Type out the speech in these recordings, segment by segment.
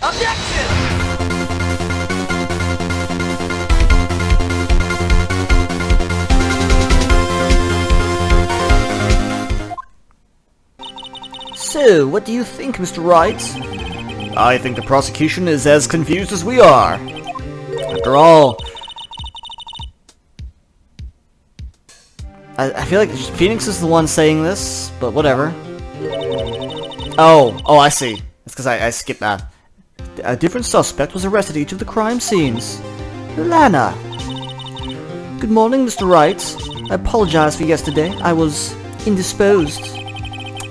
Objection! So, what do you think, Mr. Wright? I think the prosecution is as confused as we are. After all, I feel like Phoenix is the one saying this, but whatever. Oh, I see. That's because I skipped that. A different suspect was arrested at each of the crime scenes. Lana. Good morning, Mr. Wright. I apologize for yesterday. I was indisposed.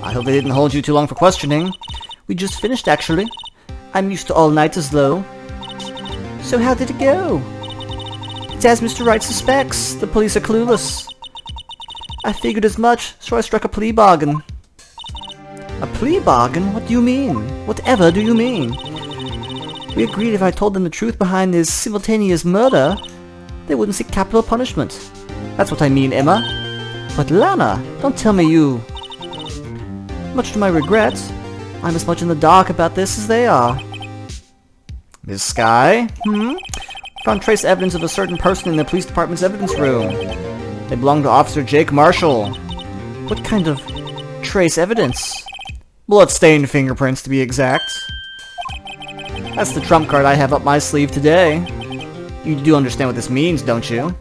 I hope they didn't hold you too long for questioning. We just finished, actually. I'm used to all-nighters, though. So how did it go? It's as Mr. Wright suspects. The police are clueless. I figured as much, so I struck a plea bargain. A plea bargain? What do you mean? Whatever do you mean? We agreed if I told them the truth behind this simultaneous murder, they wouldn't seek capital punishment. That's what I mean, Emma. But Lana, don't tell me you... Much to my regret, I'm as much in the dark about this as they are. Miss Skye? Found trace evidence of a certain person in the police department's evidence room. They belong to Officer Jake Marshall. What kind of trace evidence? Blood-stained fingerprints, to be exact. That's the trump card I have up my sleeve today. You do understand what this means, don't you?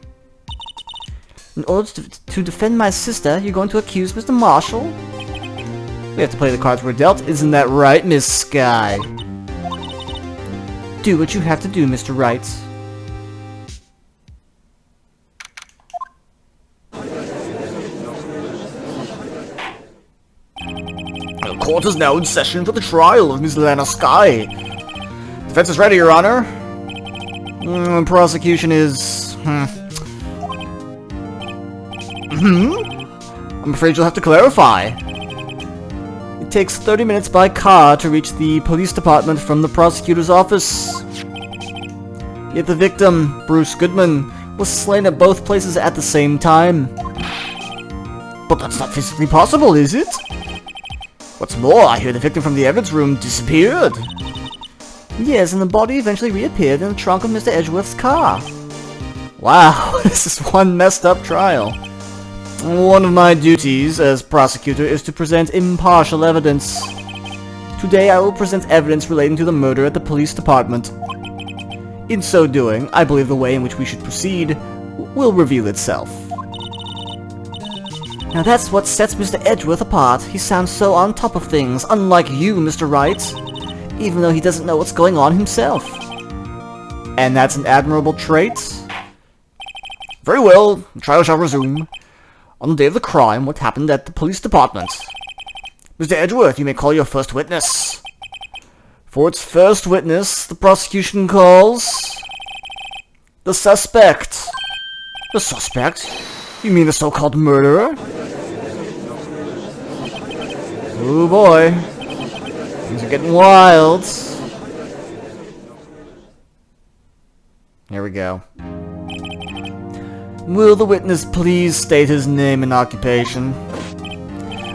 In order to defend my sister, you're going to accuse Mr. Marshall? We have to play the cards we're dealt, isn't that right, Miss Skye? Do what you have to do, Mr. Wright. The court is now in session for the trial of Miss Lana Skye. Defense is ready, Your Honor. Prosecution is... I'm afraid you'll have to clarify. It takes 30 minutes by car to reach the police department from the prosecutor's office. Yet the victim, Bruce Goodman, was slain at both places at the same time. But that's not physically possible, is it? What's more, I hear the victim from the evidence room disappeared. Yes, and the body eventually reappeared in the trunk of Mr. Edgeworth's car. Wow, this is one messed up trial. One of my duties as prosecutor is to present impartial evidence. Today I will present evidence relating to the murder at the police department. In so doing, I believe the way in which we should proceed will reveal itself. Now that's what sets Mr. Edgeworth apart. He sounds so on top of things, unlike you, Mr. Wright, even though he doesn't know what's going on himself. And that's an admirable trait? Very well, the trial shall resume. On the day of the crime, what happened at the police department? Mr. Edgeworth, you may call your first witness. For its first witness, the prosecution calls... the suspect. The suspect? You mean the so-called murderer? Oh boy. Things are getting wild. Here we go. Will the witness please state his name and occupation?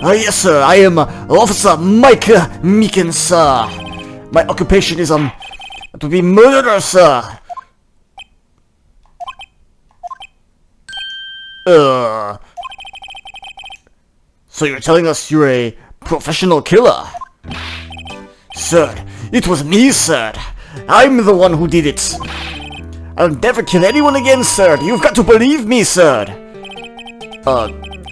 Yes, sir. I am Officer Mike Meekin, sir. My occupation is, to be murderer, sir. So you're telling us you're a professional killer? Sir, it was me, sir. I'm the one who did it. I'll never kill anyone again, sir. You've got to believe me, sir.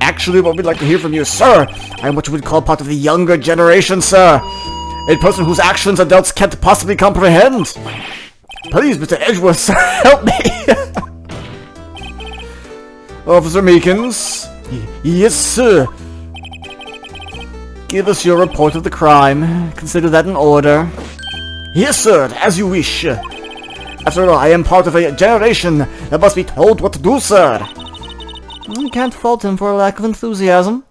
Actually, what we'd like to hear from you, sir, I am what you would call part of the younger generation, sir. A person whose actions adults can't possibly comprehend. Please, Mr. Edgeworth, sir, help me. Officer Meekins. Yes, sir. Give us your report of the crime. Consider that an order. Yes, sir, as you wish. After all, I am part of a generation that must be told what to do, sir. You can't fault him for a lack of enthusiasm.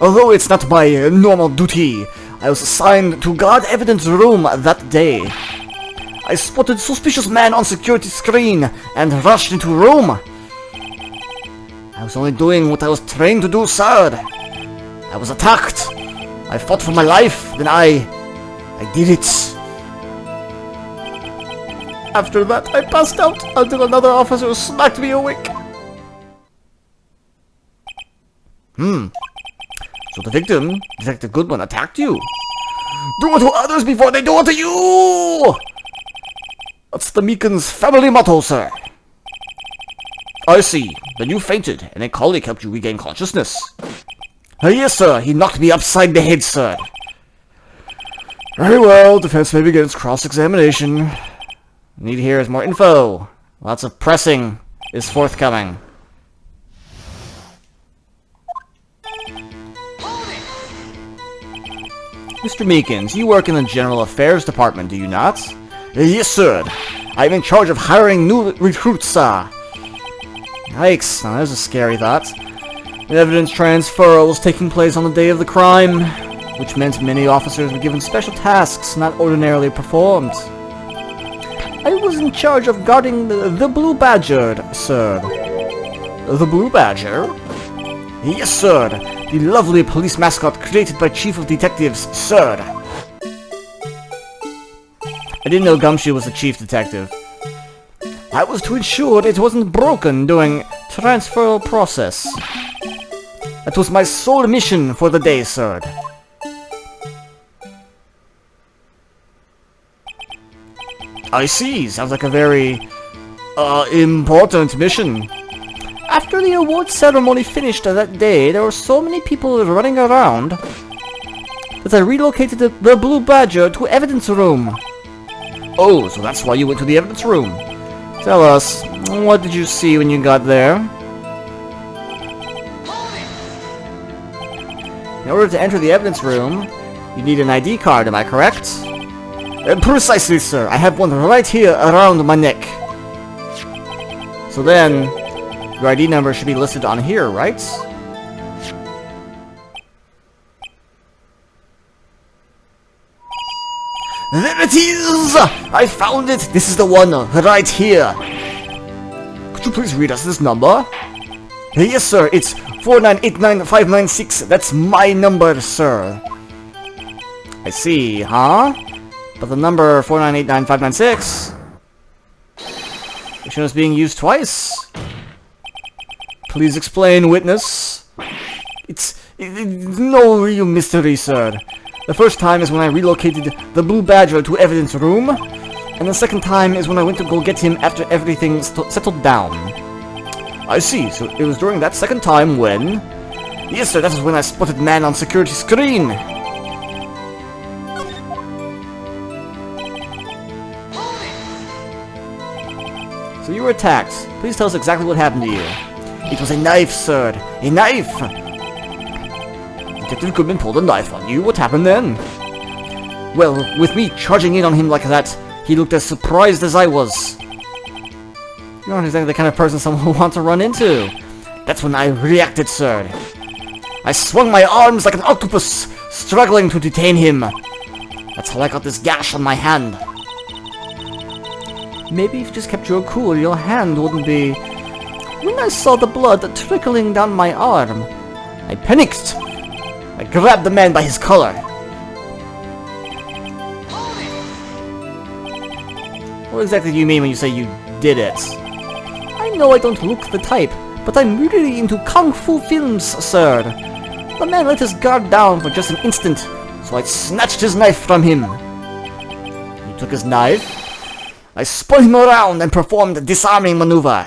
Although it's not my normal duty, I was assigned to guard evidence room that day. I spotted suspicious man on security screen and rushed into room. I was only doing what I was trained to do, sir. I was attacked. I fought for my life, then I did it. After that, I passed out until another officer smacked me awake. So the victim, Detective Goodman, attacked you. Do unto others before they do unto you! That's the Meekin's family motto, sir. I see. Then you fainted, and a colleague helped you regain consciousness. Yes, sir. He knocked me upside the head, sir. Very well. Defense may begin its cross-examination. Need here is more info. Lots of pressing is forthcoming. Mr. Meekins, you work in the General Affairs Department, do you not? Yes, sir. I'm in charge of hiring new recruits, sir. Yikes, now there's a scary thought. The evidence transfer was taking place on the day of the crime, which meant many officers were given special tasks not ordinarily performed. I was in charge of guarding the Blue Badger, sir. The Blue Badger? Yes, sir. The lovely police mascot created by Chief of Detectives, sir. I didn't know Gumshoe was the chief detective. I was to ensure it wasn't broken during transferal process. That was my sole mission for the day, sir. I see. Sounds like a very, important mission. After the award ceremony finished that day, there were so many people running around that I relocated the Blue Badger to evidence room. Oh, so that's why you went to the evidence room. Tell us, what did you see when you got there? In order to enter the evidence room, you need an ID card, am I correct? Precisely, sir. I have one right here around my neck. So then, your ID number should be listed on here, right? There it is! I found it! This is the one right here. Could you please read us this number? Yes, sir. It's 4989596. That's my number, sir. I see, huh? But the number 4989596... is being used twice. Please explain, witness. It's no real mystery, sir. The first time is when I relocated the Blue Badger to evidence room, and the second time is when I went to go get him after everything settled down. I see, so it was during that second time when... Yes, sir, that was when I spotted man on security screen. So you were attacked. Please tell us exactly what happened to you. It was a knife, sir. A knife! Detective Goodman pulled a knife on you. What happened then? Well, with me charging in on him like that, he looked as surprised as I was. You aren't exactly the kind of person someone would want to run into. That's when I reacted, sir. I swung my arms like an octopus, struggling to detain him. That's how I got this gash on my hand. Maybe if you just kept your cool, your hand wouldn't be... When I saw the blood trickling down my arm, I panicked. I grabbed the man by his collar. What exactly do you mean when you say you did it? I know I don't look the type, but I'm really into kung fu films, sir. The man let his guard down for just an instant, so I snatched his knife from him. He took his knife. I spun him around and performed a disarming maneuver.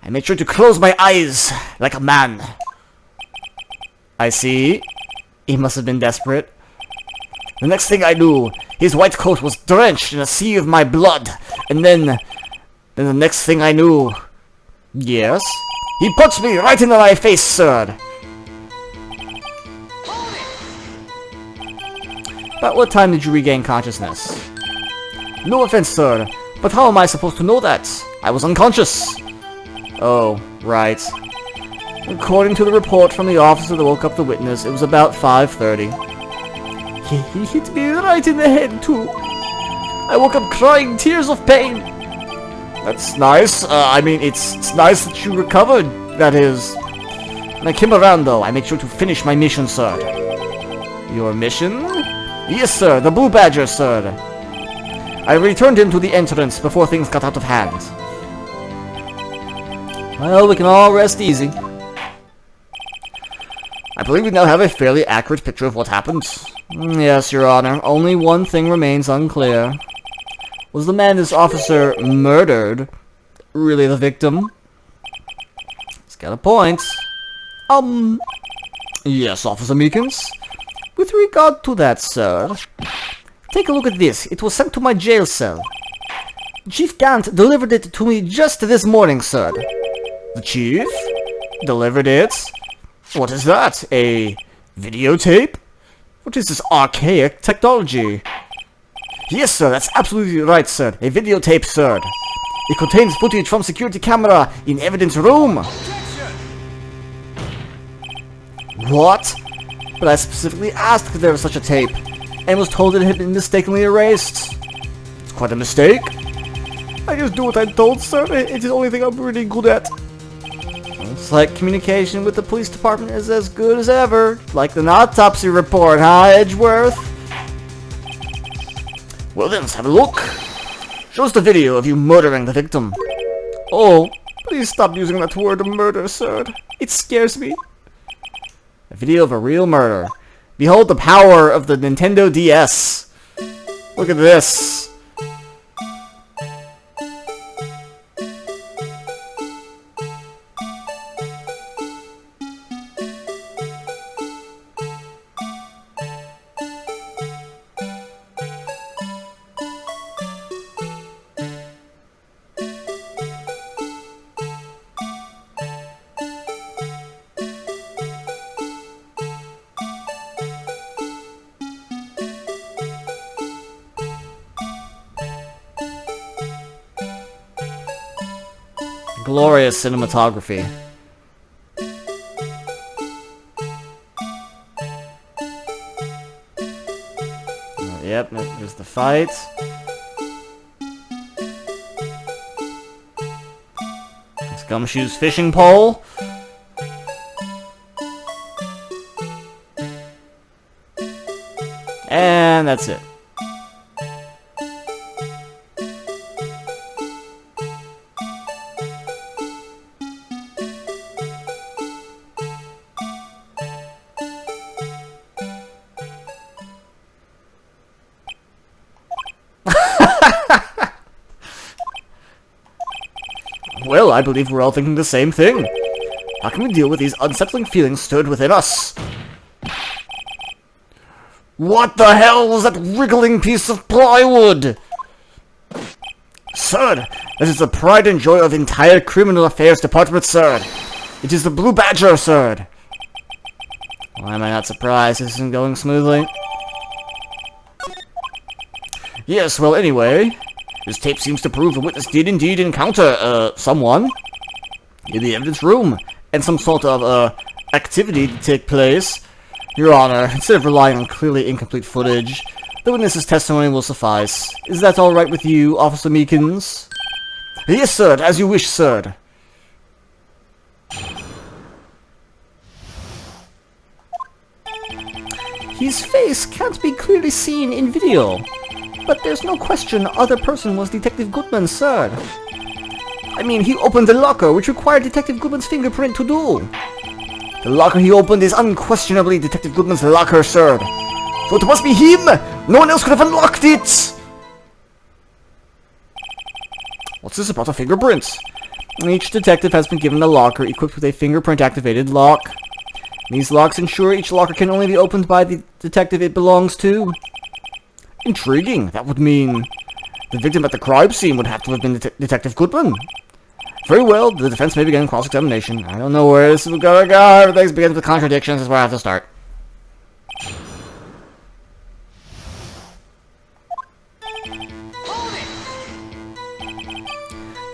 I made sure to close my eyes like a man. I see. He must have been desperate. The next thing I knew, his white coat was drenched in a sea of my blood. And then the next thing I knew... Yes? He punched me right into my face, sir. About what time did you regain consciousness? No offense, sir, but how am I supposed to know that? I was unconscious. Oh, right. According to the report from the officer that woke up the witness, it was about 5:30. He hit me right in the head, too. I woke up crying tears of pain. That's nice. I mean, it's nice that you recovered. That is... When I came around, though, I made sure to finish my mission, sir. Your mission? Yes, sir, the Blue Badger, sir. I returned him to the entrance before things got out of hand. Well, we can all rest easy. I believe we now have a fairly accurate picture of what happened. Yes, Your Honor. Only one thing remains unclear. Was the man this officer murdered really the victim? He's got a point. Yes, Officer Meekins. With regard to that, sir, take a look at this. It was sent to my jail cell. Chief Gant delivered it to me just this morning, sir. The Chief? Delivered it? What is that? A videotape? What is this archaic technology? Yes, sir, that's absolutely right, sir. A videotape, sir. It contains footage from security camera in evidence room. What? But I specifically asked if there was such a tape, and was told it had been mistakenly erased. It's quite a mistake. I just do what I'm told, sir. It's the only thing I'm really good at. Looks like communication with the police department is as good as ever. Like an autopsy report, huh, Edgeworth? Well then, let's have a look. Show us the video of you murdering the victim. Oh, please stop using that word murder, sir. It scares me. A video of a real murder. Behold the power of the Nintendo DS. Look at this. Glorious cinematography. Yep, there's the fight. It's Gumshoe's fishing pole. And that's it. Well, I believe we're all thinking the same thing. How can we deal with these unsettling feelings stirred within us? What the hell was that wriggling piece of plywood? Sir, this is the pride and joy of the entire Criminal Affairs Department, sir. It is the Blue Badger, sir. Why am I not surprised this isn't going smoothly? Yes, well, anyway, this tape seems to prove the witness did indeed encounter, someone in the evidence room, and some sort of, activity to take place. Your Honor, instead of relying on clearly incomplete footage, the witness's testimony will suffice. Is that alright with you, Officer Meekins? Yes, sir, as you wish, sir. His face can't be clearly seen in video. But there's no question other person was Detective Goodman, sir. I mean, he opened the locker, which required Detective Goodman's fingerprint to do. The locker he opened is unquestionably Detective Goodman's locker, sir. So it must be him! No one else could have unlocked it! What's this about a fingerprint? Each detective has been given a locker equipped with a fingerprint-activated lock. These locks ensure each locker can only be opened by the detective it belongs to. Intriguing. That would mean the victim at the crime scene would have to have been Detective Goodman. Very well, the defense may begin cross-examination. I don't know where this is gonna go. Everything begins with contradictions. That's where I have to start.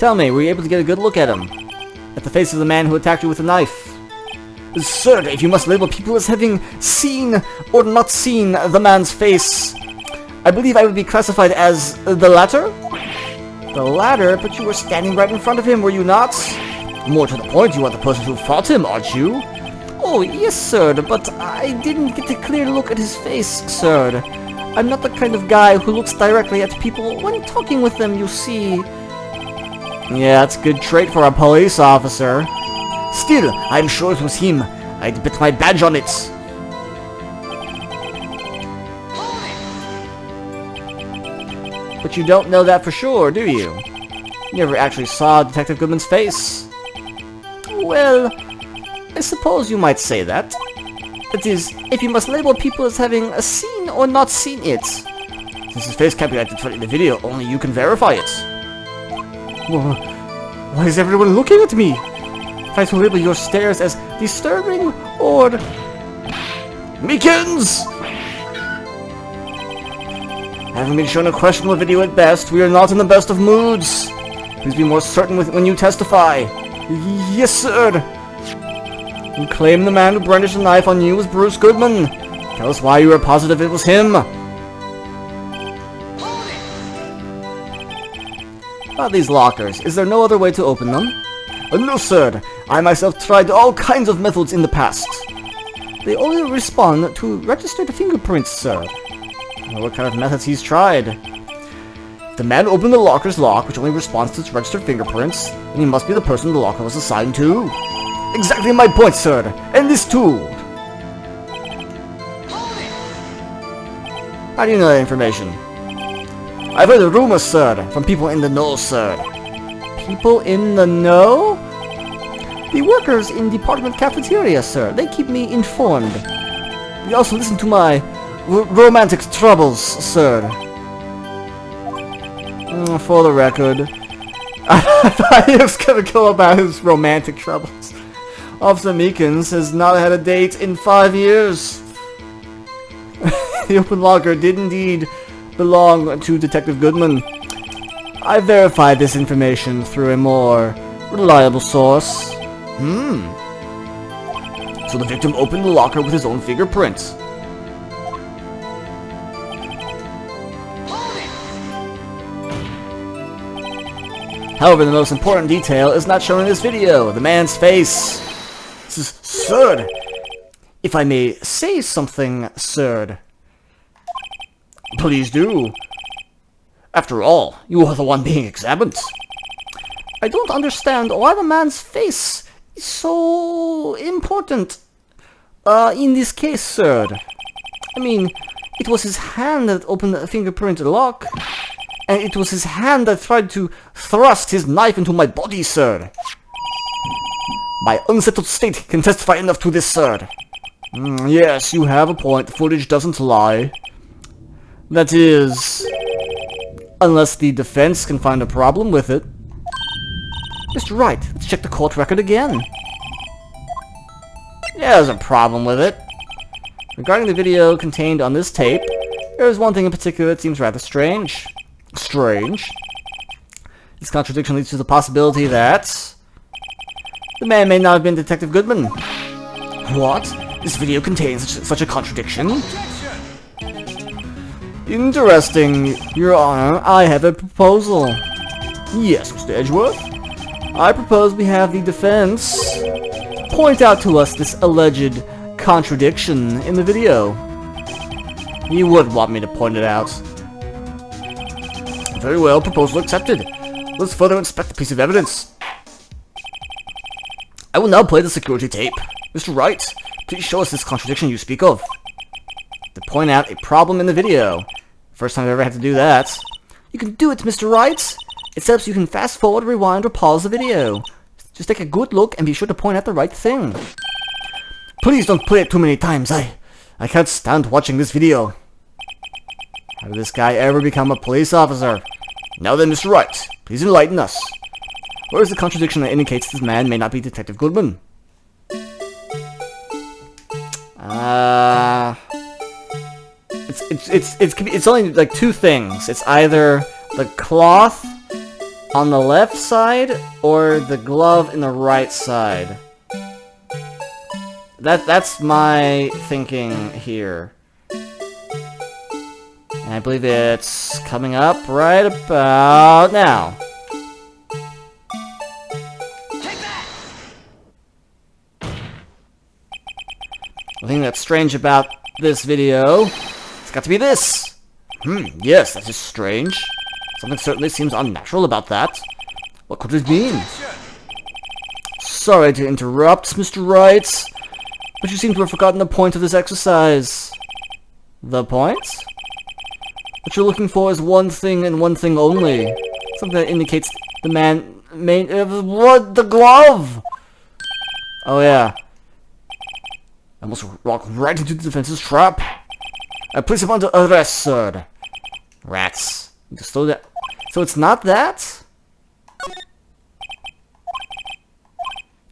Tell me, were you able to get a good look at him? At the face of the man who attacked you with a knife? Sir, if you must label people as having seen or not seen the man's face, I believe I would be classified as the latter? The latter? But you were standing right in front of him, were you not? More to the point, you are the person who fought him, aren't you? Oh, yes, sir, but I didn't get a clear look at his face, sir. I'm not the kind of guy who looks directly at people when talking with them, you see. Yeah, that's a good trait for a police officer. Still, I'm sure it was him. I'd bet my badge on it. But you don't know that for sure, do you? You never actually saw Detective Goodman's face. Well, I suppose you might say that. That is, if you must label people as having seen or not seen it. Since his face can't be identified in the video, only you can verify it. Why is everyone looking at me? Try to label your stares as disturbing or... Meekins! Having been shown a questionable video at best, we are not in the best of moods. Please be more certain when you testify. Yes, sir. You claim the man who brandished the knife on you was Bruce Goodman. Tell us why you are positive it was him. About these lockers, is there no other way to open them? No, sir. I myself tried all kinds of methods in the past. They only respond to registered fingerprints, sir. What kind of methods he's tried? If the man opened the locker's lock, which only responds to its registered fingerprints, then he must be the person the locker was assigned to. Exactly my point, sir. And this too. How do you know that information? I've heard the rumors, sir, from people in the know, sir. People in the know? The workers in department cafeteria, sir. They keep me informed. They also listen to my romantic troubles, sir. For the record, I thought he was gonna go about his romantic troubles. Officer Meekins has not had a date in 5 years. The open locker did indeed belong to Detective Goodman. I verified this information through a more reliable source. So the victim opened the locker with his own fingerprints. However, the most important detail is not shown in this video, the man's face. Sir, if I may say something, sir. Please do. After all, you are the one being examined. I don't understand why the man's face is so important in this case, sir. I mean, it was his hand that opened the fingerprint lock. And it was his hand that tried to thrust his knife into my body, sir. My unsettled state can testify enough to this, sir. Yes, you have a point. The footage doesn't lie. That is... unless the defense can find a problem with it. Mr. Wright, let's check the court record again. Yeah, there's a problem with it. Regarding the video contained on this tape, there is one thing in particular that seems rather strange. This contradiction leads to the possibility that the man may not have been Detective Goodman. What? This video contains such a contradiction? Interesting, Your Honor. I have a proposal. Yes, Mr. Edgeworth. I propose we have the defense point out to us this alleged contradiction in the video. You would want me to point it out. Very well, proposal accepted. Let's further inspect the piece of evidence. I will now play the security tape. Mr. Wright, please show us this contradiction you speak of. To point out a problem in the video. First time I've ever had to do that. You can do it, Mr. Wright. It says you can fast forward, rewind, or pause the video. Just take a good look and be sure to point out the right thing. Please don't play it too many times. I can't stand watching this video. How did this guy ever become a police officer? Now then, Mr. Wright, please enlighten us. Where is the contradiction that indicates this man may not be Detective Goodman? It's only like two things. It's either the cloth on the left side or the glove in the right side. That's my thinking here. And I believe it's coming up right about now. The thing that's strange about this video, it's got to be this. Yes, that is strange. Something certainly seems unnatural about that. What could it mean? Sorry to interrupt, Mr. Wright, but you seem to have forgotten the point of this exercise. The point? What you're looking for is one thing and one thing only. Something that indicates the what? The glove! Oh yeah. I must walk right into the defense's trap. I place him under arrest, sir. Rats. Just slow down. So it's not that?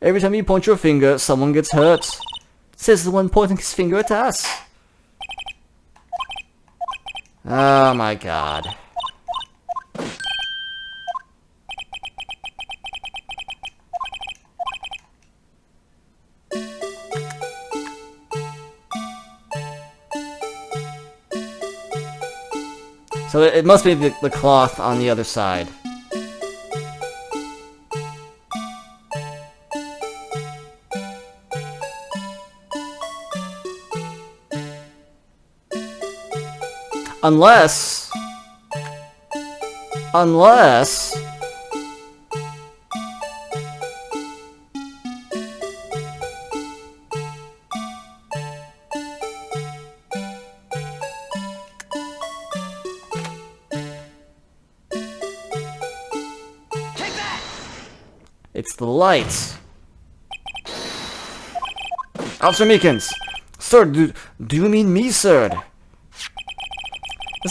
Every time you point your finger, someone gets hurt. Says the one pointing his finger at us. Oh my god. So it must be the cloth on the other side. Unless... It's the lights. Officer Meekins! Sir, do you mean me, sir?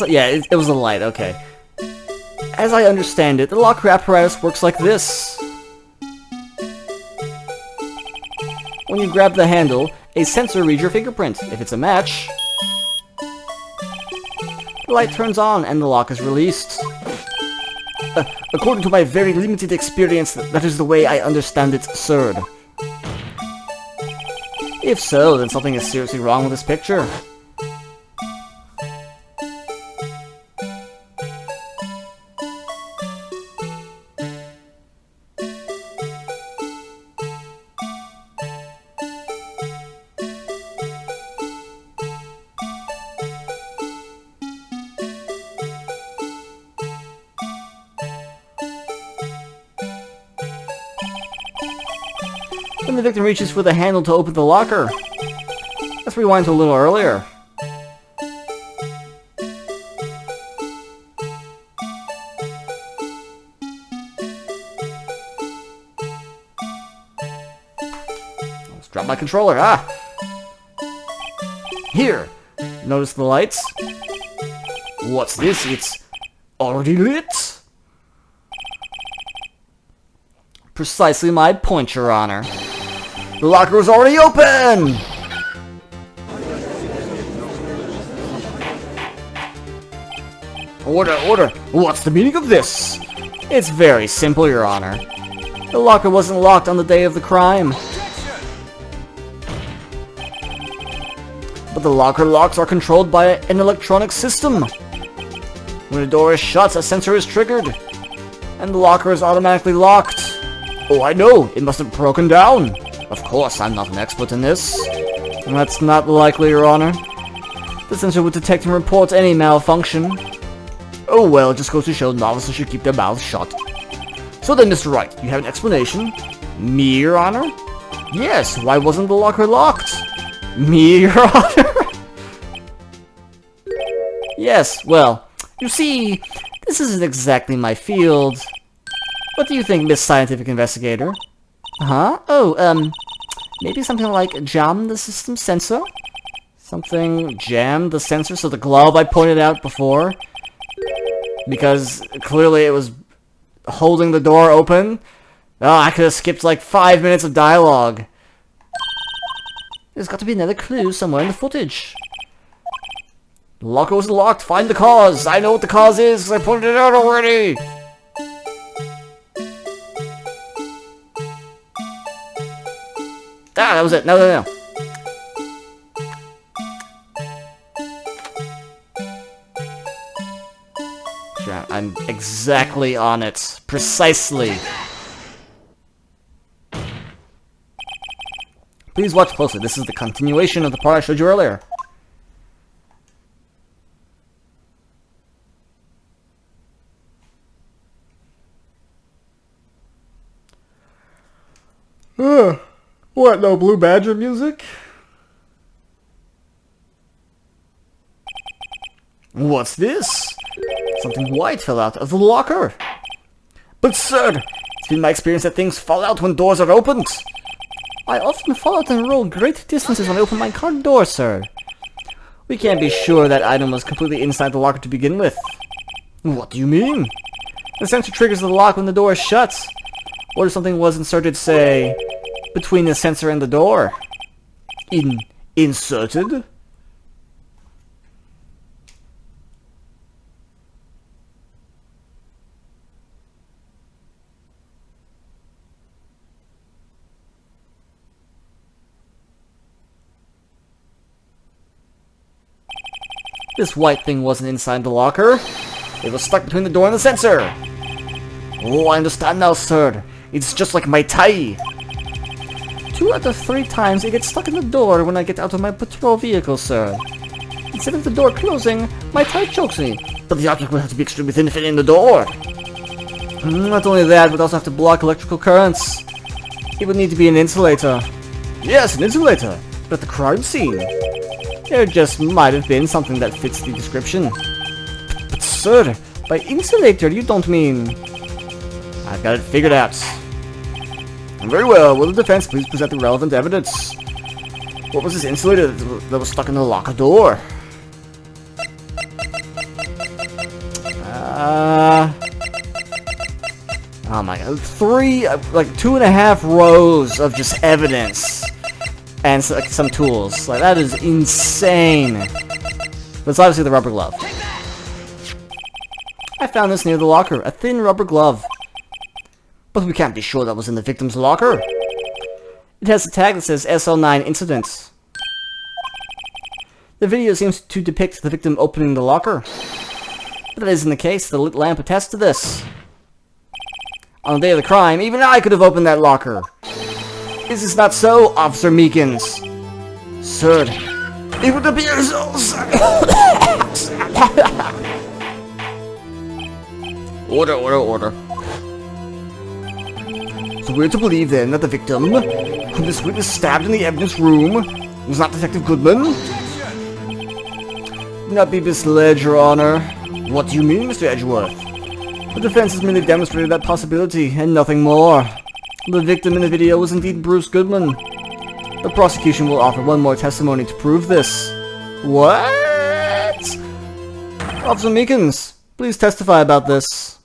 Yeah, it was a light, okay. As I understand it, the locker apparatus works like this. When you grab the handle, a sensor reads your fingerprint. If it's a match, the light turns on and the lock is released. According to my very limited experience, that is the way I understand it, sir. If so, then something is seriously wrong with this picture. When the victim reaches for the handle to open the locker. Let's rewind to a little earlier. Let's drop my controller. Here! Notice the lights? What's this? It's already lit? Precisely my point, Your Honor. The locker was already open! Order! What's the meaning of this? It's very simple, Your Honor. The locker wasn't locked on the day of the crime. But the locker locks are controlled by an electronic system. When a door is shut, a sensor is triggered, and the locker is automatically locked. Oh, I know! It must have broken down! Of course, I'm not an expert in this. That's not likely, Your Honor. The sensor would detect and report any malfunction. Oh well, it just goes to show novices should keep their mouths shut. So then, Mr. Wright, you have an explanation? Me, Your Honor? Yes, why wasn't the locker locked? Me, Your Honor? Yes, well, you see, this isn't exactly my field. What do you think, Miss Scientific Investigator? Huh? Oh, maybe something like jam the system sensor? Something jam the sensor, so the glove I pointed out before? Because clearly it was holding the door open. Oh, I could have skipped like 5 minutes of dialogue. There's got to be another clue somewhere in the footage. The locker was locked. Find the cause. I know what the cause is because I pointed it out already. Ah, that was it. No. Sure, I'm exactly on it. Precisely. Please watch closely. This is the continuation of the part I showed you earlier. What, no Blue Badger music? What's this? Something white fell out of the locker. But sir, it's been my experience that things fall out when doors are opened. I often fall out and roll great distances when I open my car door, sir. We can't be sure that item was completely inside the locker to begin with. What do you mean? The sensor triggers the lock when the door is shut. Or if something was inserted, say, between the sensor and the door. Inserted? This white thing wasn't inside the locker. It was stuck between the door and the sensor. Oh, I understand now, sir. It's just like my tie. 2 out of 3 times it gets stuck in the door when I get out of my patrol vehicle, sir. Instead of the door closing, my tie chokes me. But the object will have to be extremely thin to fit in the door. Not only that, but also have to block electrical currents. It would need to be an insulator. Yes, an insulator. But at the crime scene, there just might have been something that fits the description. But sir, by insulator you don't mean... I've got it figured out. Very well, will the defense please present the relevant evidence? What was this insulator that was stuck in the locker door? Oh my god, 2.5 rows of just evidence. And some tools. Like, that is insane. But it's obviously the rubber glove. I found this near the locker. A thin rubber glove. But we can't be sure that was in the victim's locker. It has a tag that says SL9 incident. The video seems to depict the victim opening the locker. But that isn't the case. The lit lamp attests to this. On the day of the crime, even I could have opened that locker. Is this not so, Officer Meekins? Sir, it would appear so, sir. Order. So we're to believe then that the victim, whom this witness stabbed in the evidence room, was not Detective Goodman? Do not be misled, Your Honor. What do you mean, Mr. Edgeworth? The defense has merely demonstrated that possibility, and nothing more. The victim in the video was indeed Bruce Goodman. The prosecution will offer one more testimony to prove this. What? Officer Meekins, please testify about this.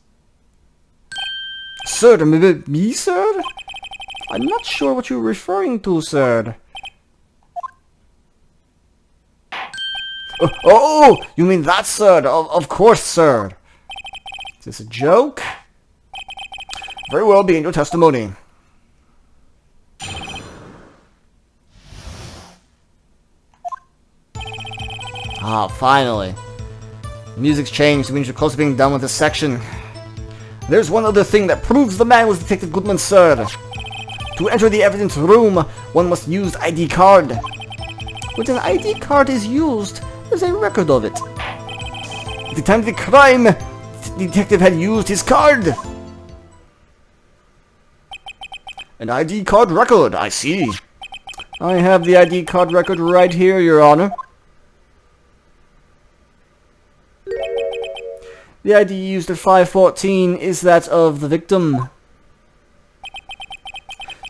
Sir, maybe me, sir? I'm not sure what you're referring to, sir. Oh, you mean that, sir? Of course, sir. Is this a joke? Very well, begin your testimony. Ah, finally. Music's changed, it means you're close to being done with this section. There's one other thing that proves the man was Detective Goodman, sir. To enter the evidence room, one must use ID card. When an ID card is used, there's a record of it. At the time of the crime, the detective had used his card. An ID card record, I see. I have the ID card record right here, Your Honor. The ID used at 5:14 is that of the victim.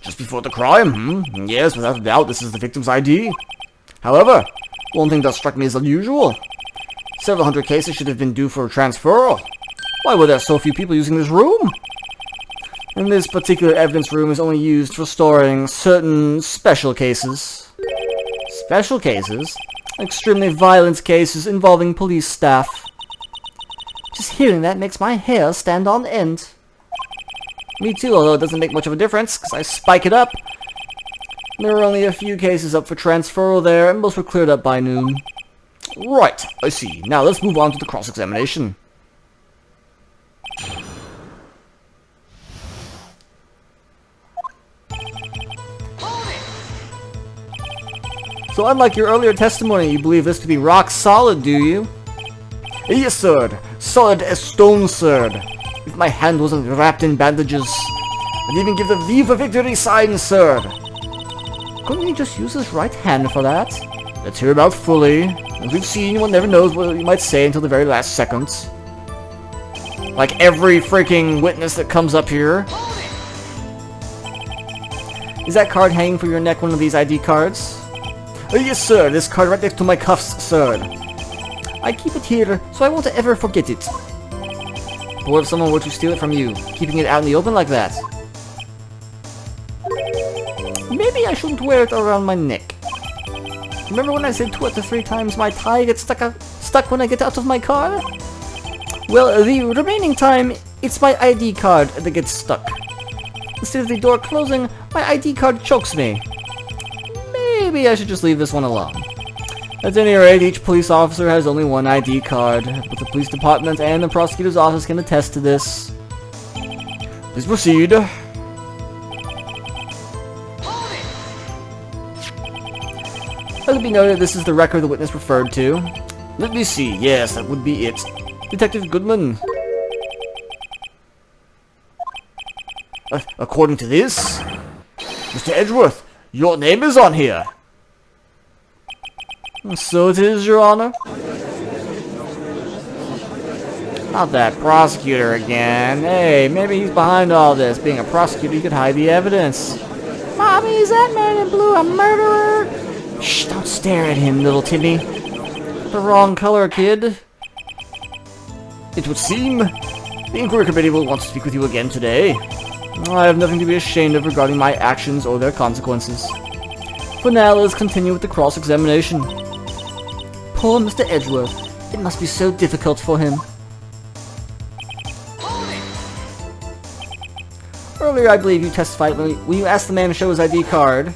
Just before the crime, Yes, without a doubt, this is the victim's ID. However, one thing does strike me as unusual. Several hundred cases should have been due for a transfer. Why were there so few people using this room? And this particular evidence room is only used for storing certain special cases. Special cases? Extremely violent cases involving police staff. Just hearing that makes my hair stand on end. Me too, although it doesn't make much of a difference, because I spike it up. There were only a few cases up for transferal there, and most were cleared up by noon. Right, I see. Now let's move on to the cross-examination. So unlike your earlier testimony, you believe this to be rock solid, do you? Yes, sir. Solid as stone, sir. If my hand wasn't wrapped in bandages, I'd even give the Viva Victory sign, sir. Couldn't you just use his right hand for that? Let's hear him out fully. As we've seen, one never knows what you might say until the very last seconds. Like every freaking witness that comes up here. Is that card hanging from your neck one of these ID cards? Yes, sir. This card right next to my cuffs, sir. I keep it here, so I won't ever forget it. But what if someone were to steal it from you, keeping it out in the open like that? Maybe I shouldn't wear it around my neck. Remember when I said 2 out of 3 times my tie gets stuck when I get out of my car? Well, the remaining time, it's my ID card that gets stuck. Instead of the door closing, my ID card chokes me. Maybe I should just leave this one alone. At any rate, each police officer has only one ID card, but the police department and the prosecutor's office can attest to this. Please proceed. Let it be noted this is the record the witness referred to. Let me see. Yes, that would be it. Detective Goodman. According to this, Mr. Edgeworth, your name is on here. So it is, Your Honor. Not that prosecutor again. Hey, maybe he's behind all this. Being a prosecutor, he could hide the evidence. Mommy, is that man in blue a murderer? Shh, don't stare at him, little Timmy. The wrong color, kid. It would seem the inquiry committee will want to speak with you again today. I have nothing to be ashamed of regarding my actions or their consequences. For now, let's continue with the cross-examination. Poor Mr. Edgeworth. It must be so difficult for him. Earlier, I believe you testified when you asked the man to show his ID card.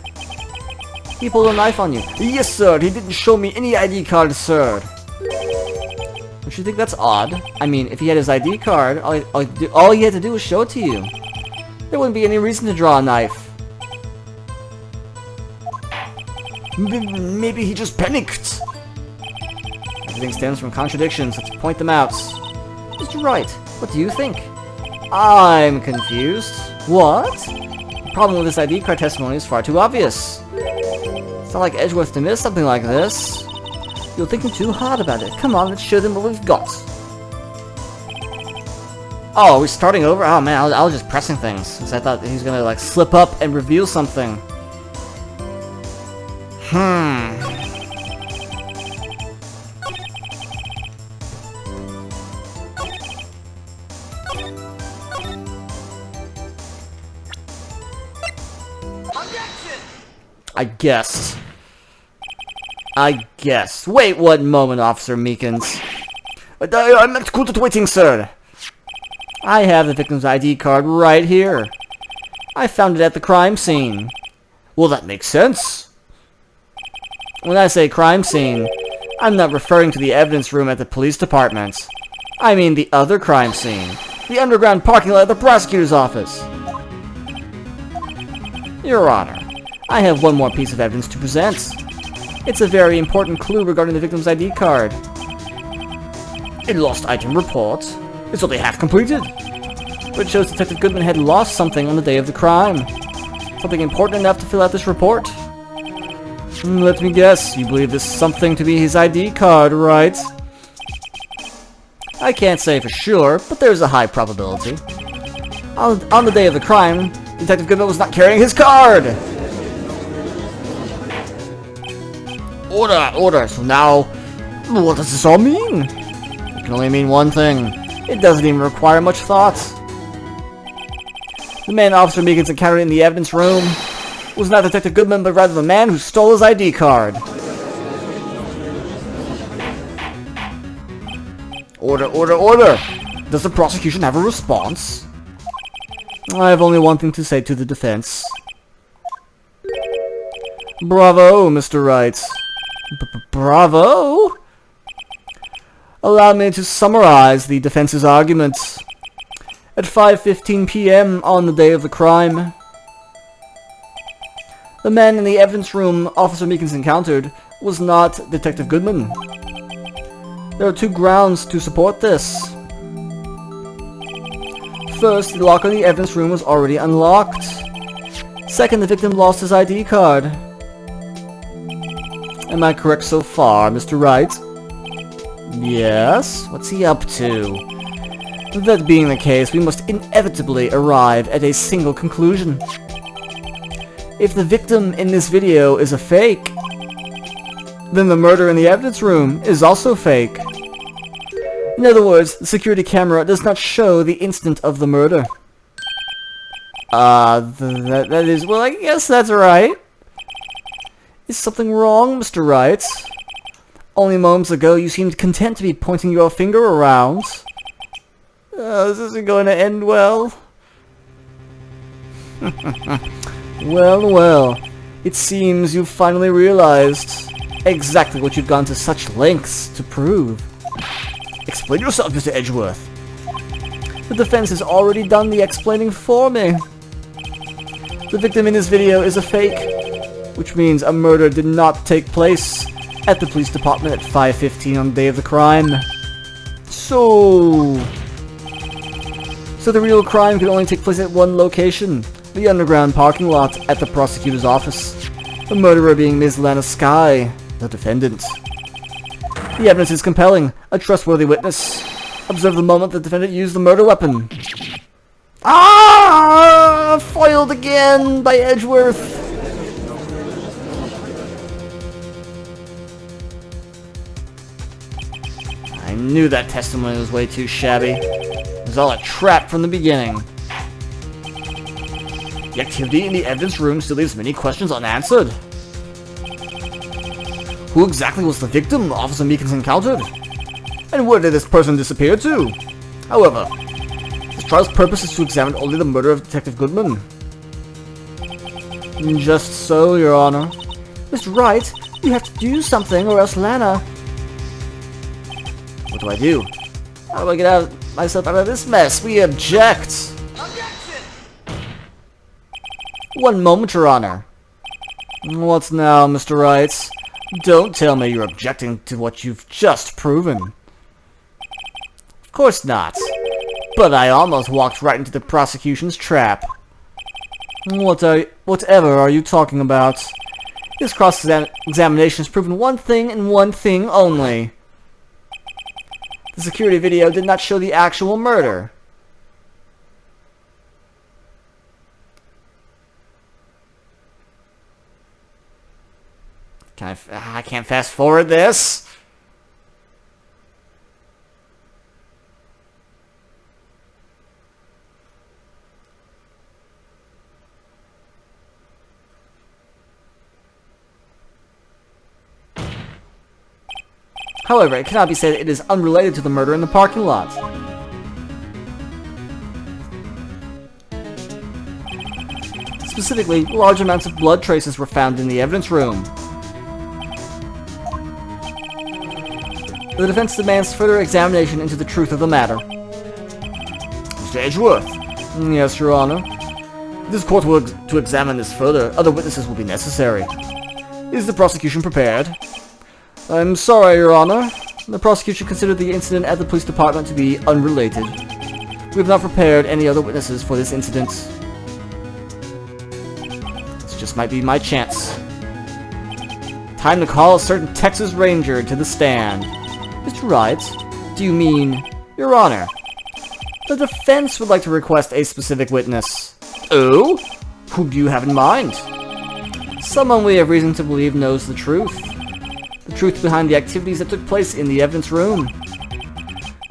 He pulled a knife on you. Yes, sir. He didn't show me any ID card, sir. Don't you think that's odd? I mean, if he had his ID card, all he had to do was show it to you. There wouldn't be any reason to draw a knife. Maybe he just panicked. Everything stems from contradictions. Let's point them out. Mr. Wright, what do you think? I'm confused. What? The problem with this ID card testimony is far too obvious. It's not like Edgeworth to miss something like this. You're thinking too hard about it. Come on, let's show them what we've got. Oh, are we starting over? Oh man, I was just pressing things. Because I thought he was gonna like slip up and reveal something. I guess. Wait one moment, Officer Meekins. I'm not good at waiting, sir. I have the victim's ID card right here. I found it at the crime scene. Well, that makes sense. When I say crime scene, I'm not referring to the evidence room at the police department. I mean the other crime scene. The underground parking lot at the prosecutor's office. Your Honor, I have one more piece of evidence to present. It's a very important clue regarding the victim's ID card. A lost item report. It's only half completed. But it shows Detective Goodman had lost something on the day of the crime. Something important enough to fill out this report. Let me guess, you believe this something to be his ID card, right? I can't say for sure, but there's a high probability. On the day of the crime, Detective Goodman was not carrying his card! Order! So now, what does this all mean? It can only mean one thing. It doesn't even require much thought. The man Officer Meekins encountered in the evidence room was not Detective Goodman, but rather the man who stole his ID card. Order! Does the prosecution have a response? I have only one thing to say to the defense. Bravo, Mr. Wright. Bravo? Allow me to summarize the defense's arguments. At 5:15 p.m. on the day of the crime, The man in the evidence room Officer Meekins encountered was not Detective Goodman. There are two grounds to support this. First, the locker in the evidence room was already unlocked. Second, the victim lost his ID card. Am I correct so far, Mr. Wright? Yes? What's he up to? That being the case, we must inevitably arrive at a single conclusion. If the victim in this video is a fake, then the murder in the evidence room is also fake. In other words, the security camera does not show the instant of the murder. That is... well, I guess that's right. Is something wrong, Mr. Wright? Only moments ago you seemed content to be pointing your finger around. This isn't going to end well. Well, well. It seems you've finally realized exactly what you've gone to such lengths to prove. Explain yourself, Mr. Edgeworth. The defense has already done the explaining for me. The victim in this video is a fake, which means a murder did not take place at the police department at 5:15 on the day of the crime. So the real crime could only take place at one location, the underground parking lot at the prosecutor's office. The murderer being Ms. Lana Skye, the defendant. The evidence is compelling. A trustworthy witness. Observe the moment the defendant used the murder weapon. Ah! Foiled again by Edgeworth. I knew that testimony was way too shabby. It was all a trap from the beginning. The activity in the evidence room still leaves many questions unanswered. Who exactly was the victim Officer Meekins encountered? And where did this person disappear to? However, this trial's purpose is to examine only the murder of Detective Goodman. Just so, Your Honor. Mr. Wright, you have to do something or else Lana... What do I do? How do I get myself out of this mess? We object! Objection! One moment, Your Honor. What now, Mr. Wright? Don't tell me you're objecting to what you've just proven. Of course not. But I almost walked right into the prosecution's trap. Whatever are you talking about? This cross-examination has proven one thing and one thing only. The security video did not show the actual murder. I can't fast forward this. However, it cannot be said it is unrelated to the murder in the parking lot. Specifically, large amounts of blood traces were found in the evidence room. The defense demands further examination into the truth of the matter. Mr. Edgeworth. Yes, Your Honor. If this court were to examine this further, other witnesses will be necessary. Is the prosecution prepared? I'm sorry, Your Honor. The prosecution considered the incident at the police department to be unrelated. We have not prepared any other witnesses for this incident. This just might be my chance. Time to call a certain Texas Ranger to the stand. Mr. Wright, do you mean... Your Honor, the defense would like to request a specific witness. Oh? Who do you have in mind? Someone we have reason to believe knows the truth. The truth behind the activities that took place in the evidence room.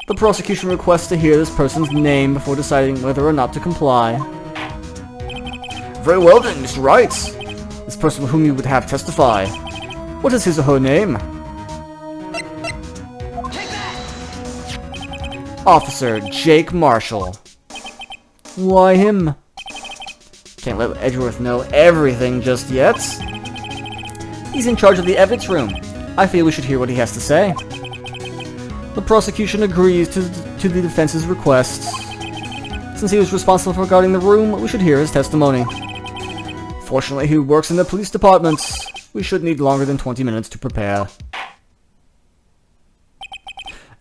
The prosecution requests to hear this person's name before deciding whether or not to comply. Very well then, Mr. Wright. This person whom you would have testify. What is his or her name? Officer Jake Marshall. Why him? Can't let Edgeworth know everything just yet. He's in charge of the evidence room. I feel we should hear what he has to say. The prosecution agrees to the defense's request. Since he was responsible for guarding the room, we should hear his testimony. Fortunately, he works in the police department. We should need longer than 20 minutes to prepare.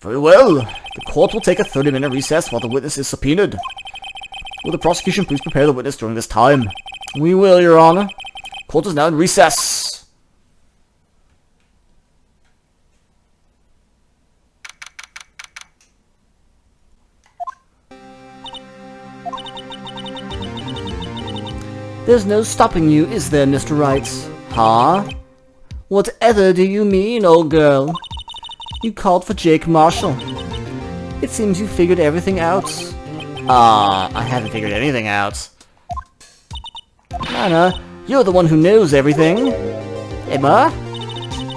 Very well. The court will take a 30-minute recess while the witness is subpoenaed. Will the prosecution please prepare the witness during this time? We will, Your Honor. Court is now in recess. There's no stopping you, is there, Mr. Wright? Huh? Whatever do you mean, old girl? You called for Jake Marshall. It seems you figured everything out. I haven't figured anything out. Lana, you're the one who knows everything. Emma?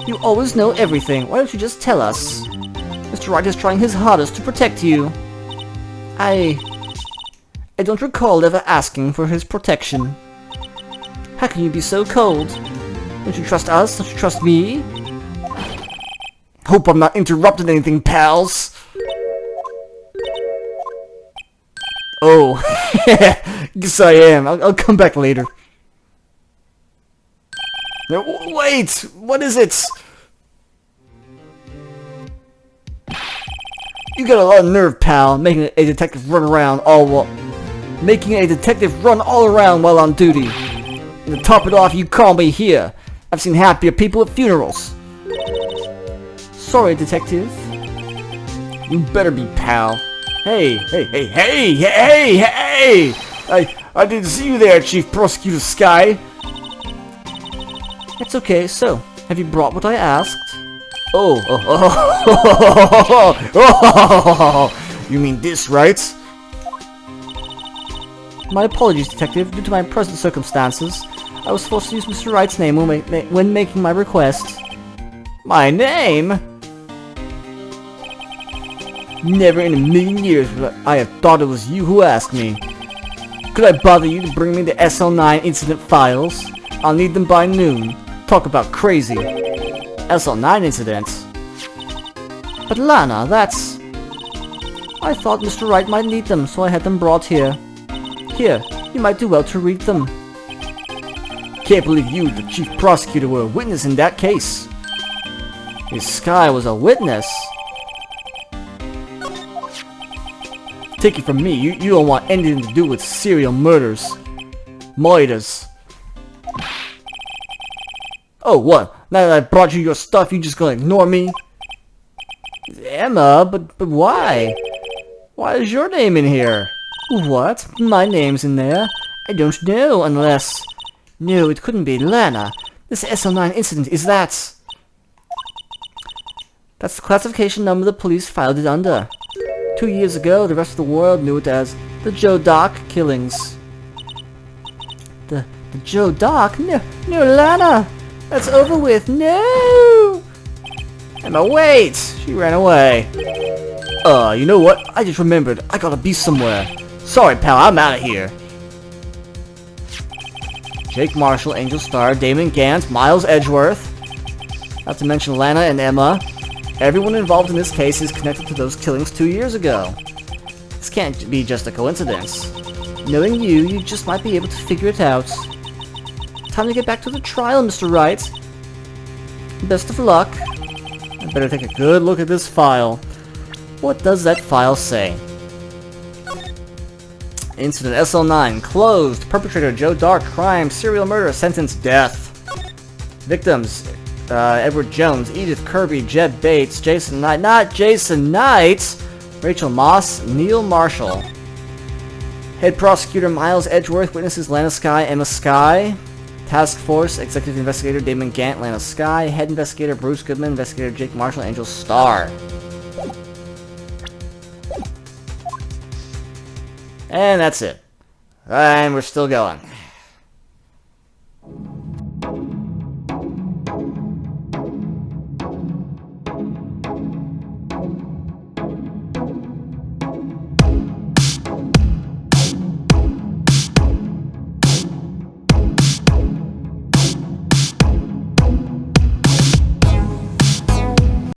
You always know everything. Why don't you just tell us? Mr. Wright is trying his hardest to protect you. I don't recall ever asking for his protection. How can you be so cold? Don't you trust us? Don't you trust me? Hope I'm not interrupting anything, pals. Oh, guess I am. I'll come back later. No, wait! What is it? You got a lot of nerve, pal, making a detective run all around while on duty. And to top it off, you call me here. I've seen happier people at funerals. Sorry, detective. You better be, pal. Hey! I didn't see you there, Chief Prosecutor Sky. It's okay, so, have you brought what I asked? You mean this, right? My apologies, detective. Due to my present circumstances, I was forced to use Mr. Wright's name when making my request. My name? Never in a million years would I have thought it was you who asked me. Could I bother you to bring me the SL9 incident files? I'll need them by noon. Talk about crazy. SL9 incidents? But Lana, that's... I thought Mr. Wright might need them, so I had them brought here. Here, you might do well to read them. Can't believe you, the chief prosecutor, were a witness in that case. If Sky was a witness... Take it from me, you don't want anything to do with serial murders. Moiders. Oh, what? Now that I brought you your stuff, you just gonna ignore me? Emma, but why? Why is your name in here? What? My name's in there? I don't know, unless... No, it couldn't be Lana. This SL9 incident is that... That's the classification number the police filed it under. 2 years ago, the rest of the world knew it as the Joe Doc killings. The Joe Doc? No, Lana! That's over with! No! Emma, wait! She ran away. You know what? I just remembered. I gotta be somewhere. Sorry, pal, I'm out of here. Jake Marshall, Angel Star, Damon Gant, Miles Edgeworth. Not to mention Lana and Emma. Everyone involved in this case is connected to those killings 2 years ago. This can't be just a coincidence. Knowing you just might be able to figure it out. Time to get back to the trial, Mr. Wright. Best of luck. I better take a good look at this file. What does that file say? Incident SL9 closed. Perpetrator Joe Dark crime serial murder sentence death. Victims Edward Jones, Edith Kirby, Jed Bates, Jason Knight, not Jason Knight, Rachel Moss, Neil Marshall. Head prosecutor Miles Edgeworth, witnesses Lana Sky, Emma Sky. Task force executive investigator Damon Gant, Lana Sky. Head investigator Bruce Goodman, investigator Jake Marshall, Angel Star. And that's it. And we're still going.